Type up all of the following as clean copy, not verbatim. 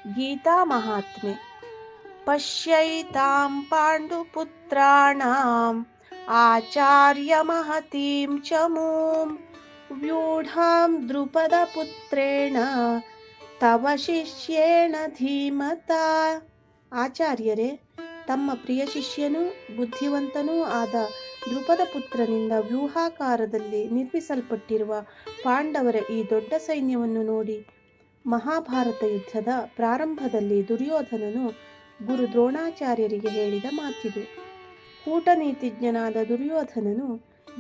ಗೀತಾ ಮಹಾತ್ಮೆ. ಪಶ್ಯೈತಾಂ ಪಾಂಡುಪುತ್ರಾಣಾಂ ಆಚಾರ್ಯ ಮಹತೀಂ ಚಮೂಂ ವ್ಯೂಢಾಂ ದ್ರುಪದಪುತ್ರೇಣ ತವ ಶಿಷ್ಯೇಣ ಧೀಮತಾ. ಆಚಾರ್ಯರೇ, ತಮ್ಮ ಪ್ರಿಯ ಶಿಷ್ಯನೂ ಬುದ್ಧಿವಂತನೂ ಆದ ದ್ರುಪದ ಪುತ್ರನಿಂದ ವ್ಯೂಹಾಕಾರದಲ್ಲಿ ನಿರ್ಮಿಸಲ್ಪಟ್ಟಿರುವ ಪಾಂಡವರ ಈ ದೊಡ್ಡ ಸೈನ್ಯವನ್ನು ನೋಡಿ. ಮಹಾಭಾರತ ಯುದ್ಧದ ಪ್ರಾರಂಭದಲ್ಲಿ ದುರ್ಯೋಧನನು ಗುರು ದ್ರೋಣಾಚಾರ್ಯರಿಗೆ ಹೇಳಿದ ಮಾತಿದು. ಕೂಟನೀತಿಜ್ಞನಾದ ದುರ್ಯೋಧನನು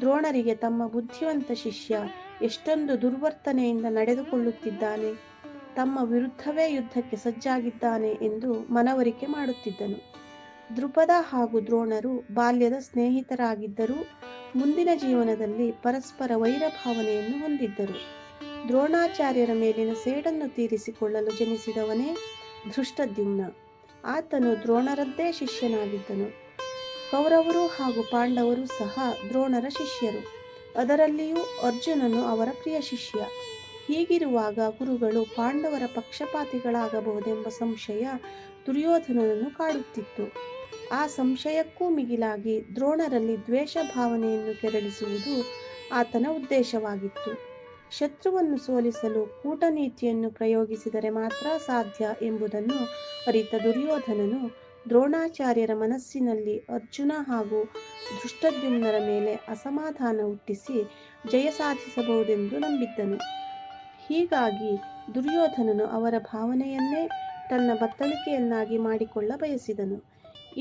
ದ್ರೋಣರಿಗೆ ತಮ್ಮ ಬುದ್ಧಿವಂತ ಶಿಷ್ಯ ಎಷ್ಟೊಂದು ದುರ್ವರ್ತನೆಯಿಂದ ನಡೆದುಕೊಳ್ಳುತ್ತಿದ್ದಾನೆ, ತಮ್ಮ ವಿರುದ್ಧವೇ ಯುದ್ಧಕ್ಕೆ ಸಜ್ಜಾಗಿದ್ದಾನೆ ಎಂದು ಮನವರಿಕೆ ಮಾಡುತ್ತಿದ್ದನು. ದ್ರುಪದ ಹಾಗೂ ದ್ರೋಣರು ಬಾಲ್ಯದ ಸ್ನೇಹಿತರಾಗಿದ್ದರೂ ಮುಂದಿನ ಜೀವನದಲ್ಲಿ ಪರಸ್ಪರ ವೈರಭಾವನೆಯನ್ನು ಹೊಂದಿದ್ದರು. ದ್ರೋಣಾಚಾರ್ಯರ ಮೇಲಿನ ಸೇಡನ್ನು ತೀರಿಸಿಕೊಳ್ಳಲು ಜನಿಸಿದವನೇ ಧೃಷ್ಟದ್ಯುಮ್ನ. ಆತನು ದ್ರೋಣರದ್ದೇ ಶಿಷ್ಯನಾಗಿದ್ದನು. ಕೌರವರು ಹಾಗೂ ಪಾಂಡವರು ಸಹ ದ್ರೋಣರ ಶಿಷ್ಯರು, ಅದರಲ್ಲಿಯೂ ಅರ್ಜುನನು ಅವರ ಪ್ರಿಯ ಶಿಷ್ಯ. ಹೀಗಿರುವಾಗ ಗುರುಗಳು ಪಾಂಡವರ ಪಕ್ಷಪಾತಿಗಳಾಗಬಹುದೆಂಬ ಸಂಶಯ ದುರ್ಯೋಧನನನ್ನು ಕಾಡುತ್ತಿತ್ತು. ಆ ಸಂಶಯಕ್ಕೂ ಮಿಗಿಲಾಗಿ ದ್ರೋಣರಲ್ಲಿ ದ್ವೇಷ ಭಾವನೆಯನ್ನು ಕೆರಳಿಸುವುದು ಆತನ ಉದ್ದೇಶವಾಗಿತ್ತು. ಶತ್ರುವನ್ನು ಸೋಲಿಸಲು ಕೂಟನೀತಿಯನ್ನು ಪ್ರಯೋಗಿಸಿದರೆ ಮಾತ್ರ ಸಾಧ್ಯ ಎಂಬುದನ್ನು ಅರಿತ ದುರ್ಯೋಧನನು ದ್ರೋಣಾಚಾರ್ಯರ ಮನಸ್ಸಿನಲ್ಲಿ ಅರ್ಜುನ ಹಾಗೂ ಧೃಷ್ಟದ್ಯುಮ್ನರ ಮೇಲೆ ಅಸಮಾಧಾನ ಹುಟ್ಟಿಸಿ ಜಯ ಸಾಧಿಸಬಹುದೆಂದು ನಂಬಿದ್ದನು. ಹೀಗಾಗಿ ದುರ್ಯೋಧನನು ಅವರ ಭಾವನೆಯನ್ನೇ ತನ್ನ ಬತ್ತಳಿಕೆಯನ್ನಾಗಿ ಮಾಡಿಕೊಳ್ಳ ಬಯಸಿದನು.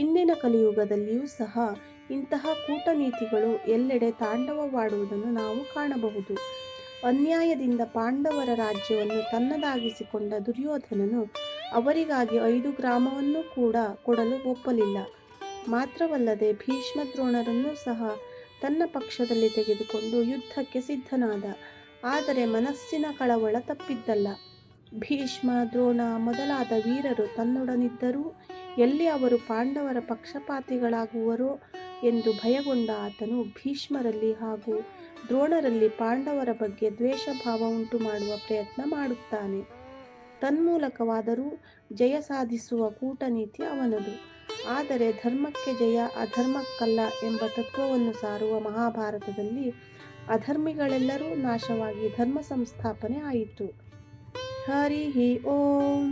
ಇಂದಿನ ಕಲಿಯುಗದಲ್ಲಿಯೂ ಸಹ ಇಂತಹ ಕೂಟನೀತಿಗಳು ಎಲ್ಲೆಡೆ ತಾಂಡವವಾಡುವುದನ್ನು ನಾವು ಕಾಣಬಹುದು. ಅನ್ಯಾಯದಿಂದ ಪಾಂಡವರ ರಾಜ್ಯವನ್ನು ತನ್ನದಾಗಿಸಿಕೊಂಡ ದುರ್ಯೋಧನನು ಅವರಿಗಾಗಿ 5 ಗ್ರಾಮವನ್ನೂ ಕೂಡ ಕೊಡಲು ಒಪ್ಪಲಿಲ್ಲ. ಮಾತ್ರವಲ್ಲದೆ ಭೀಷ್ಮ ದ್ರೋಣರನ್ನೂ ಸಹ ತನ್ನ ಪಕ್ಷದಲ್ಲಿ ತೆಗೆದುಕೊಂಡು ಯುದ್ಧಕ್ಕೆ ಸಿದ್ಧನಾದ. ಆದರೆ ಮನಸ್ಸಿನ ಕಳವಳ ತಪ್ಪಿದ್ದಲ್ಲ. ಭೀಷ್ಮ, ದ್ರೋಣ ಮೊದಲಾದ ವೀರರು ತನ್ನೊಡನಿದ್ದರೂ ಎಲ್ಲಿ ಅವರು ಪಾಂಡವರ ಪಕ್ಷಪಾತಿಗಳಾಗುವರೋ ಎಂದು ಭಯಗೊಂಡ ಆತನು ಭೀಷ್ಮರಲ್ಲಿ ಹಾಗೂ ದ್ರೋಣರಲ್ಲಿ ಪಾಂಡವರ ಬಗ್ಗೆ ದ್ವೇಷ ಭಾವ ಉಂಟು ಮಾಡುವ ಪ್ರಯತ್ನ ಮಾಡುತ್ತಾನೆ. ತನ್ಮೂಲಕವಾದರೂ ಜಯ ಸಾಧಿಸುವ ಕೂಟನೀತಿ ಅವನದು. ಆದರೆ ಧರ್ಮಕ್ಕೆ ಜಯ, ಅಧರ್ಮಕ್ಕಲ್ಲ ಎಂಬ ತತ್ವವನ್ನು ಸಾರುವ ಮಹಾಭಾರತದಲ್ಲಿ ಅಧರ್ಮಿಗಳೆಲ್ಲರೂ ನಾಶವಾಗಿ ಧರ್ಮ ಸಂಸ್ಥಾಪನೆ ಆಯಿತು. ಹರಿ ಓಂ.